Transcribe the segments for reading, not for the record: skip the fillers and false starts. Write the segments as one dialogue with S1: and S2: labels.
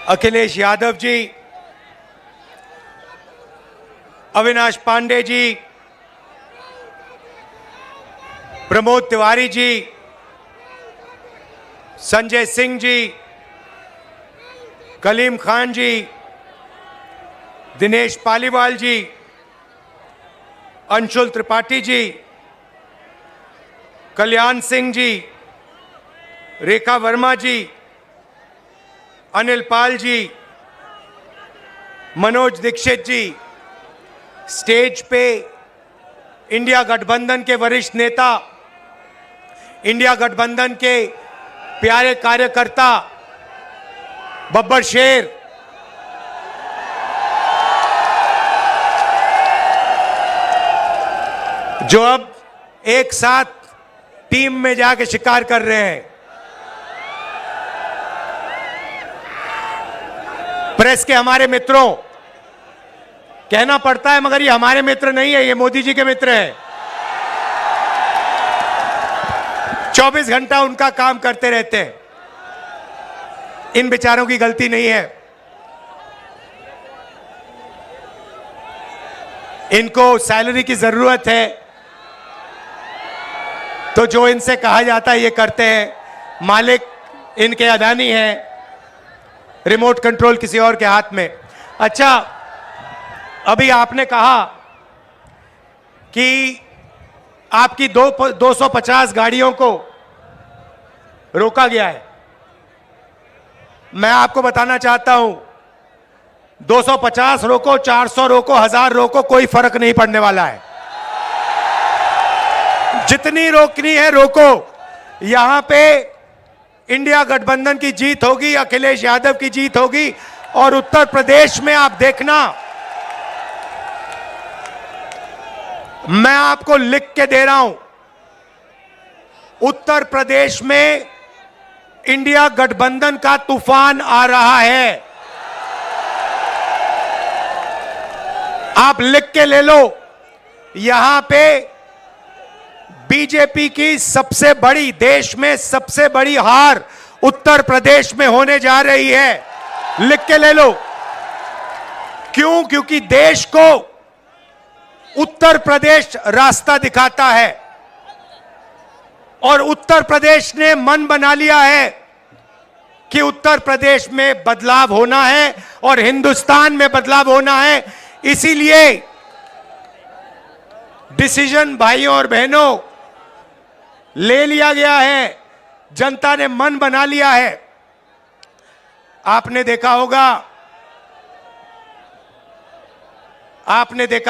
S1: अखिलेश यादव जी, अविनाश पांडे जी, प्रमोद तिवारी जी, संजय सिंह जी, कलीम खान जी, दिनेश पालीवाल जी, अंशुल त्रिपाठी जी, कल्याण सिंह जी, रेखा वर्मा जी, अनिल पाल जी, मनोज दीक्षित जी, stage पे India गठबंधन के वरिष्ठ नेता, इंडिया गठबंधन के प्यारे कार्यकर्ता बब्बर शेर, जो अब एक साथ टीम में जाके शिकार कर रहे हैं। प्रेस के हमारे मित्रों, कहना पड़ता है मगर ये हमारे मित्र नहीं है, ये मोदी जी के मित्र हैं। 24 घंटा उनका काम करते रहते हैं। इन बेचारों की गलती नहीं है। इनको सैलरी की जरूरत है तो जो इनसे कहा जाता है ये करते हैं। मालिक इनके अदानी हैं, रिमोट कंट्रोल किसी और के हाथ में। अच्छा, अभी आपने कहा कि आपकी 250 गाड़ियों को रोका गया है। मैं आपको बताना चाहता हूं, 250 रोको, 400 रोको, 1000 रोको, कोई फर्क नहीं पड़ने वाला है। जितनी रोकनी है रोको। यहां पे इंडिया गठबंधन की जीत होगी, अखिलेश यादव की जीत होगी। और उत्तर प्रदेश में आप देखना, मैं आपको लिख के दे रहा हूं, उत्तर प्रदेश में इंडिया गठबंधन का तूफान आ रहा है। आप लिख के ले लो। यहां पे बीजेपी की सबसे बड़ी, देश में सबसे बड़ी हार उत्तर प्रदेश में होने जा रही है। लिख के ले लो। क्यों? क्योंकि देश को उत्तर प्रदेश रास्ता दिखाता है और उत्तर प्रदेश ने मन बना लिया है कि उत्तर प्रदेश में बदलाव होना है और हिंदुस्तान में बदलाव होना है। इसीलिए डिसीजन भाइयों और बहनों ले लिया गया है। जनता ने मन बना लिया है। आपने देखा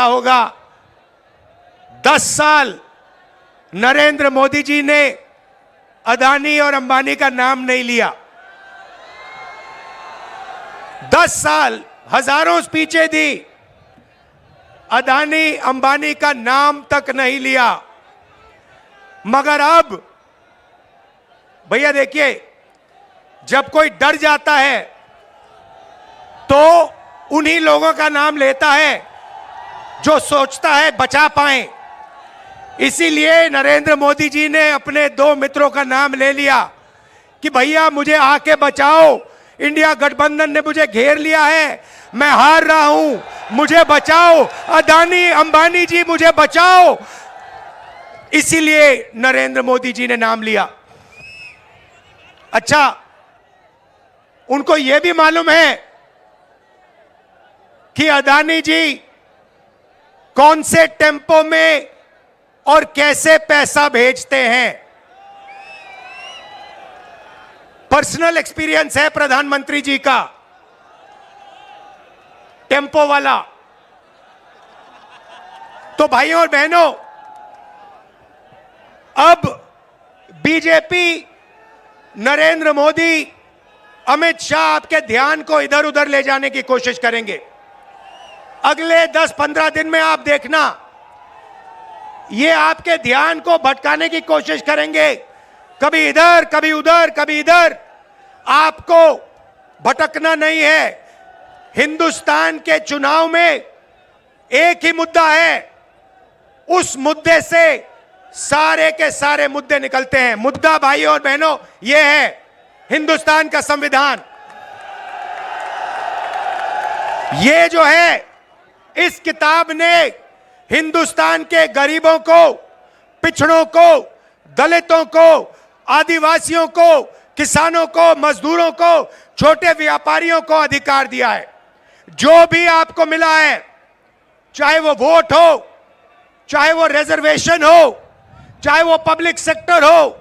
S1: होगा 10 साल नरेंद्र मोदी जी ने अदानी और अंबानी का नाम नहीं लिया। 10 साल हजारों स्पीचें दी, अदानी अंबानी का नाम तक नहीं लिया। मगर अब भैया देखिए, जब कोई डर जाता है तो उन्हीं लोगों का नाम लेता है जो सोचता है बचा पाए। इसीलिए नरेंद्र मोदी जी ने अपने 2 मित्रों का नाम ले लिया कि भैया मुझे आके बचाओ, इंडिया गठबंधन ने मुझे घेर लिया है, मैं हार रहा हूं, मुझे बचाओ, अदानी अंबानी जी मुझे बचाओ। इसीलिए नरेंद्र मोदी जी ने नाम लिया। अच्छा, उनको यह भी मालूम है कि अदानी जी कौन से टेम्पो में और कैसे पैसा भेजते हैं। पर्सनल एक्सपीरियंस है प्रधानमंत्री जी का, टेम्पो वाला। तो भाइयों और बहनों, अब बीजेपी, नरेंद्र मोदी, अमित शाह आपके ध्यान को इधर उधर ले जाने की कोशिश करेंगे। अगले 10-15 दिन में आप देखना, ये आपके ध्यान को भटकाने की कोशिश करेंगे। कभी इधर, कभी उधर, कभी इधर। आपको भटकना नहीं है। हिंदुस्तान के चुनाव में एक ही मुद्दा है, उस मुद्दे से सारे के सारे मुद्दे निकलते हैं। मुद्दा भाइयों और बहनों ये है हिंदुस्तान का संविधान। ये जो है, इस किताब ने हिंदुस्तान के गरीबों को, पिछड़ों को, दलितों को, आदिवासियों को, किसानों को, मजदूरों को, छोटे व्यापारियों को अधिकार दिया है। जो भी आपको मिला है, चाहे वो वोट हो, चाहे वो रिजर्वेशन हो, चाहे वो पब्लिक सेक्टर हो,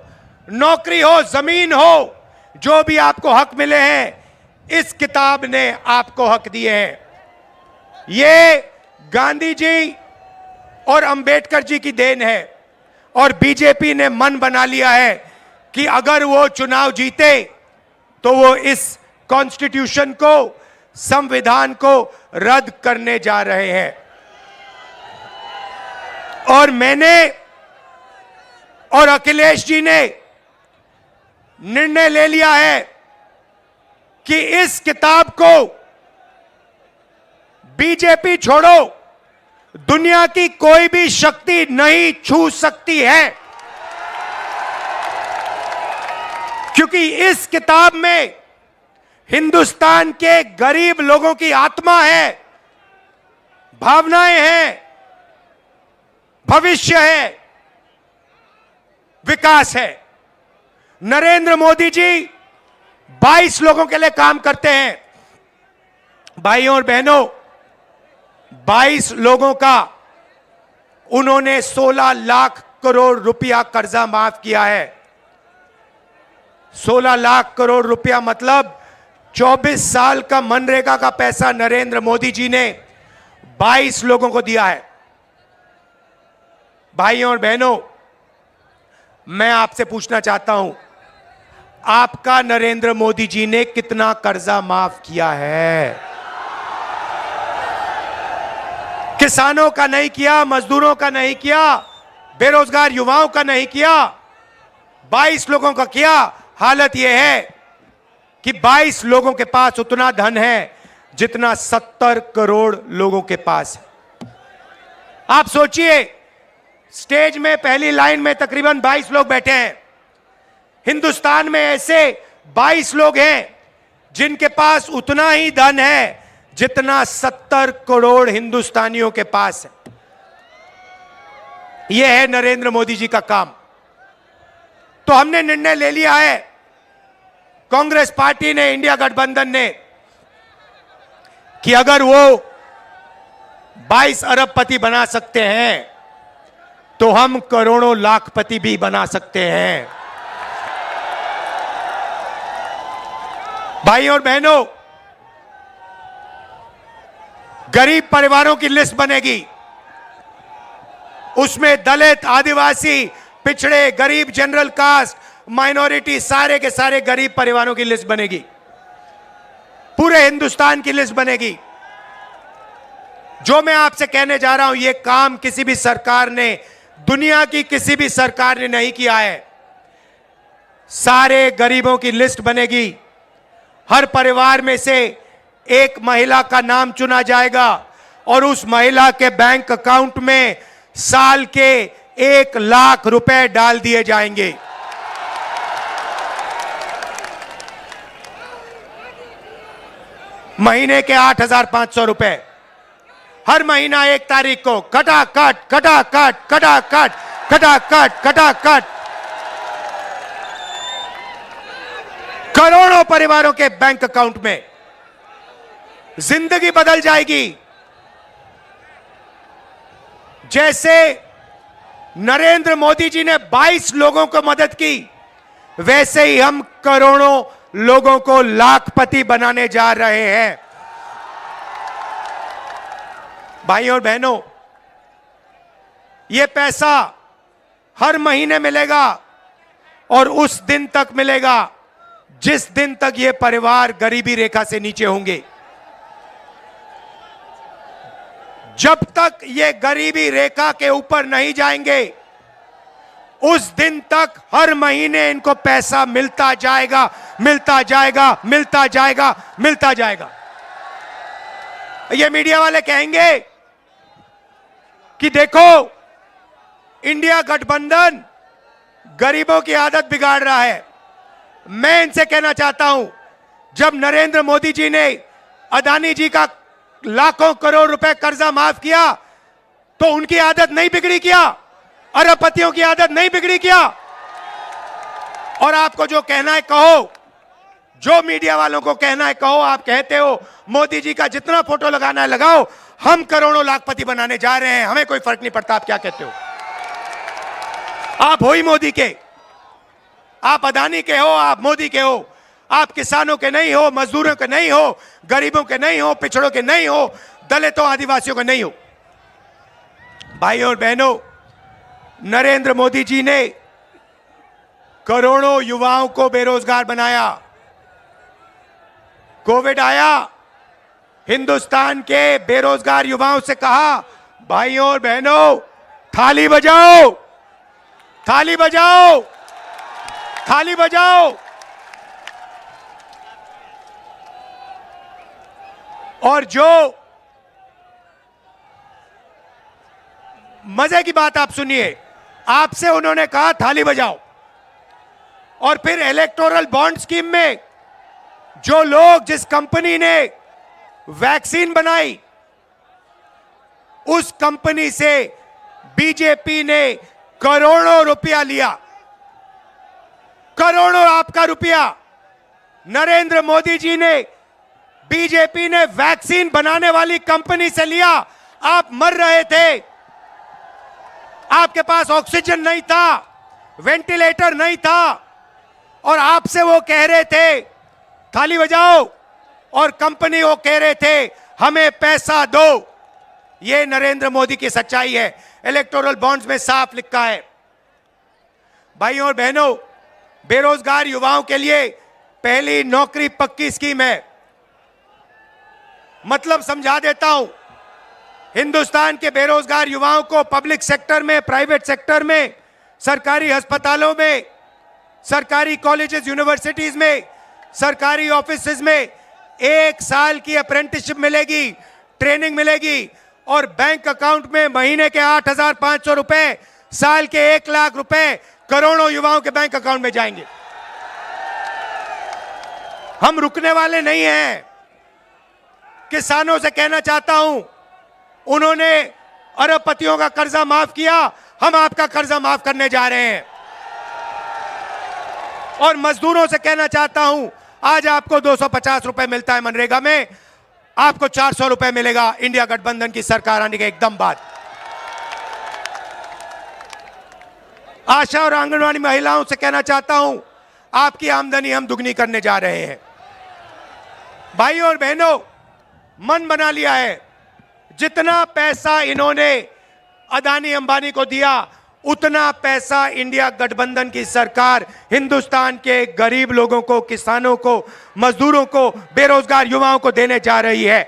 S1: नौकरी हो, जमीन हो, जो भी आपको हक मिले हैं, इस किताब ने आपको हक दिए हैं। ये गांधी जी और अंबेडकर जी की देन है और बीजेपी ने मन बना लिया है कि अगर वो चुनाव जीते तो वो इस कॉन्स्टिट्यूशन को, संविधान को रद्द करने जा रहे हैं। और मैंने और अखिलेश जी ने निर्णय ले लिया है कि इस किताब को बीजेपी छोड़ो, दुनिया की कोई भी शक्ति नहीं छू सकती है, क्योंकि इस किताब में हिंदुस्तान के गरीब लोगों की आत्मा है, भावनाएं हैं, भविष्य है, विकास है। नरेंद्र मोदी जी 22 लोगों के लिए काम करते हैं। भाइयों और बहनों, 22 लोगों का उन्होंने 16 लाख करोड़ रुपया कर्जा माफ किया है। 16 लाख करोड़ रुपया मतलब 24 साल का मनरेगा का पैसा नरेंद्र मोदी जी ने 22 लोगों को दिया है। भाइयों और बहनों, मैं आपसे पूछना चाहता हूं, आपका नरेंद्र मोदी जी ने कितना कर्जा माफ किया है? किसानों का नहीं किया, मजदूरों का नहीं किया, बेरोजगार युवाओं का नहीं किया, 22 लोगों का किया। हालत यह है कि 22 लोगों के पास उतना धन है जितना 70 करोड़ लोगों के पास है। आप सोचिए, स्टेज में पहली लाइन में तकरीबन 22 लोग बैठे हैं। हिंदुस्तान में ऐसे 22 लोग हैं जिनके पास उतना ही धन है जितना 70 करोड़ हिंदुस्तानियों के पास है। यह है नरेंद्र मोदी जी का काम। तो हमने निर्णय ले लिया है, कांग्रेस पार्टी ने, इंडिया गठबंधन ने, कि अगर वो 22 अरबपति बना सकते हैं तो हम करोड़ों लाखपति भी बना सकते हैं। भाइयों और बहनों, गरीब परिवारों की लिस्ट बनेगी। उसमें दलित, आदिवासी, पिछड़े, गरीब, जनरल कास्ट, माइनॉरिटी, सारे के सारे गरीब परिवारों की लिस्ट बनेगी। पूरे हिंदुस्तान की लिस्ट बनेगी। जो मैं आपसे कहने जा रहा हूं, यह काम किसी भी सरकार ने, दुनिया की किसी भी सरकार ने नहीं किया है। सारे गरीबों की लिस्ट बनेगी। हर परिवार में से एक महिला का नाम चुना जाएगा और उस महिला के बैंक अकाउंट में साल के 1 लाख रुपए डाल दिए जाएंगे। महीने के 8,500 रुपए हर महीना 1 तारीख को खटाखट खटाखट खटाखट खटाखट खटाखट करोड़ों परिवारों के बैंक अकाउंट में। जिंदगी बदल जाएगी। जैसे नरेंद्र मोदी जी ने 22 लोगों को मदद की, वैसे ही हम करोड़ों लोगों को लाखपति बनाने जा रहे हैं। भाइयों और बहनों, यह पैसा हर महीने मिलेगा और उस दिन तक मिलेगा जिस दिन तक ये परिवार गरीबी रेखा से नीचे होंगे। जब तक ये गरीबी रेखा के ऊपर नहीं जाएंगे, उस दिन तक हर महीने इनको पैसा मिलता जाएगा, मिलता जाएगा, मिलता जाएगा, मिलता जाएगा। ये मीडिया वाले कहेंगे कि देखो, इंडिया गठबंधन गरीबों की आदत बिगाड़ रहा है। मैं इनसे कहना चाहता हूं, जब नरेंद्र मोदी जी ने अदानी जी का लाखों करोड़ रुपए कर्जा माफ किया तो उनकी आदत नहीं बिगड़ी क्या? अरबपतियों की आदत नहीं बिगड़ी क्या? और आपको जो कहना है कहो, जो मीडिया वालों को कहना है कहो। आप कहते हो मोदी जी का जितना फोटो लगाना है लगाओ, हम करोड़ों लाखपति बनाने जा रहे हैं, हमें कोई फर्क नहीं पड़ता आप क्या कहते हो। आप हो ही मोदी के, आप अदानी के हो, आप मोदी के हो। आप किसानों के नहीं हो, मजदूरों के नहीं हो, गरीबों के नहीं हो, पिछड़ों के नहीं हो, दलितों आदिवासियों के नहीं हो। भाइयों और बहनों, नरेंद्र मोदी जी ने करोड़ों युवाओं को बेरोजगार बनाया। कोविड आया, हिंदुस्तान के बेरोजगार युवाओं से कहा, भाइयों और बहनों थाली बजाओ, थाली बजाओ, थाली बजाओ। और जो मजे की बात आप सुनिए, आपसे उन्होंने कहा थाली बजाओ, और फिर इलेक्टोरल बॉन्ड स्कीम में जो लोग, जिस कंपनी ने वैक्सीन बनाई, उस कंपनी से बीजेपी ने करोड़ों रुपया लिया। करोड़ों आपका रुपया नरेंद्र मोदी जी ने, बीजेपी ने वैक्सीन बनाने वाली कंपनी से लिया। आप मर रहे थे, आपके पास ऑक्सीजन नहीं था, वेंटिलेटर नहीं था, और आपसे वो कह रहे थे थाली बजाओ, और कंपनी वो कह रहे थे हमें पैसा दो। ये नरेंद्र मोदी की सच्चाई है, इलेक्टोरल बॉन्ड्स में साफ लिखा है। भाइयों और बहनों, बेरोजगार युवाओं के लिए पहली नौकरी पक्की स्कीम है। मतलब समझा देता हूं, हिंदुस्तान के बेरोजगार युवाओं को पब्लिक सेक्टर में, प्राइवेट सेक्टर में, सरकारी अस्पतालों में, सरकारी कॉलेजेस यूनिवर्सिटीज में, सरकारी ऑफिसेज में 1 साल की अप्रेंटिसशिप मिलेगी, ट्रेनिंग मिलेगी, और बैंक अकाउंट में महीने के 8,500 रुपए, साल के 1 लाख रुपए करोड़ों युवाओं के बैंक अकाउंट में जाएंगे। हम रुकने वाले नहीं हैं। किसानों से कहना चाहता हूं, उन्होंने अरबपतियों का कर्जा माफ किया, हम आपका कर्जा माफ करने जा रहे हैं। और मजदूरों से कहना चाहता हूं, आज आपको 250 रुपए मिलता है मनरेगा में, आपको 400 रुपए मिलेगा इंडिया गठबंधन की सरकार आने के एकदम बाद। आशा और आंगनवाड़ी महिलाओं से कहना चाहता हूं, आपकी आमदनी हम दुगनी करने जा रहे हैं। भाइयों और बहनों, मन बना लिया है, जितना पैसा इन्होंने अदानी अंबानी को दिया, उतना पैसा इंडिया गठबंधन की सरकार हिंदुस्तान के गरीब लोगों को, किसानों को, मजदूरों को, बेरोजगार युवाओं को देने जा रही है।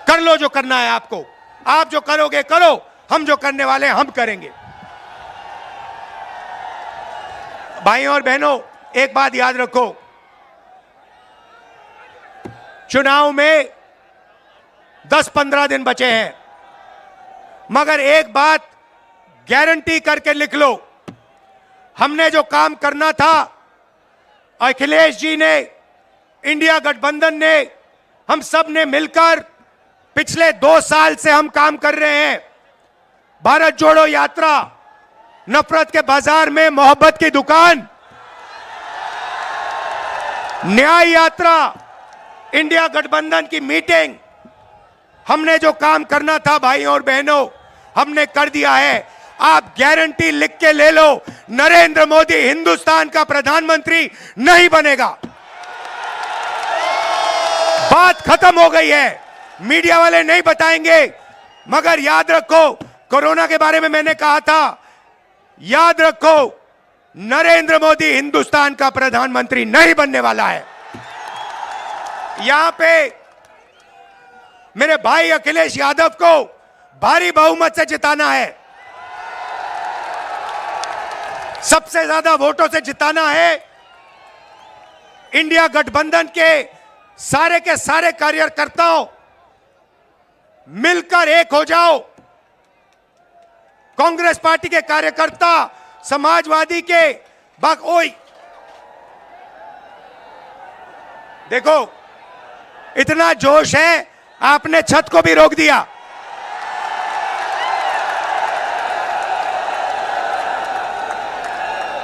S1: कर लो जो करना है आपको, आप जो करोगे करो, हम जो करने वाले हैं हम करेंगे। भाइयों और बहनों, एक बात याद रखो, चुनाव में 10-15 दिन बचे हैं, मगर एक बात गारंटी करके लिख लो, हमने जो काम करना था, अखिलेश जी ने, इंडिया गठबंधन ने, हम सब ने मिलकर पिछले 2 साल से हम काम कर रहे हैं। भारत जोड़ो यात्रा, नफरत के बाजार में मोहब्बत की दुकान, न्याय यात्रा, इंडिया गठबंधन की मीटिंग, हमने जो काम करना था भाइयों और बहनों, हमने कर दिया है। आप गारंटी लिख के ले लो, नरेंद्र मोदी हिंदुस्तान का प्रधानमंत्री नहीं बनेगा। बात खत्म हो गई है, मीडिया वाले नहीं बताएंगे, मगर याद रखो, कोरोना के बारे में मैंने कहा था, याद रखो, नरेंद्र मोदी हिंदुस्तान का प्रधानमंत्री नहीं बनने वाला है। यहां पे मेरे भाई अखिलेश यादव को भारी बहुमत से जिताना है, सबसे ज्यादा वोटों से जिताना है। इंडिया गठबंधन के सारे कार्यकर्ताओं मिलकर एक हो जाओ। कांग्रेस पार्टी के कार्यकर्ता, समाजवादी के देखो, इतना जोश है, आपने छत को भी रोक दिया।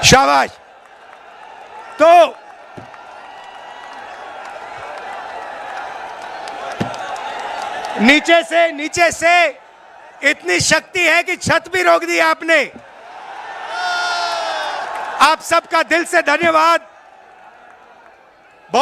S1: शाबाश। तो नीचे से इतनी शक्ति है कि छत भी रोक दी आपने। आप सबका दिल से धन्यवाद।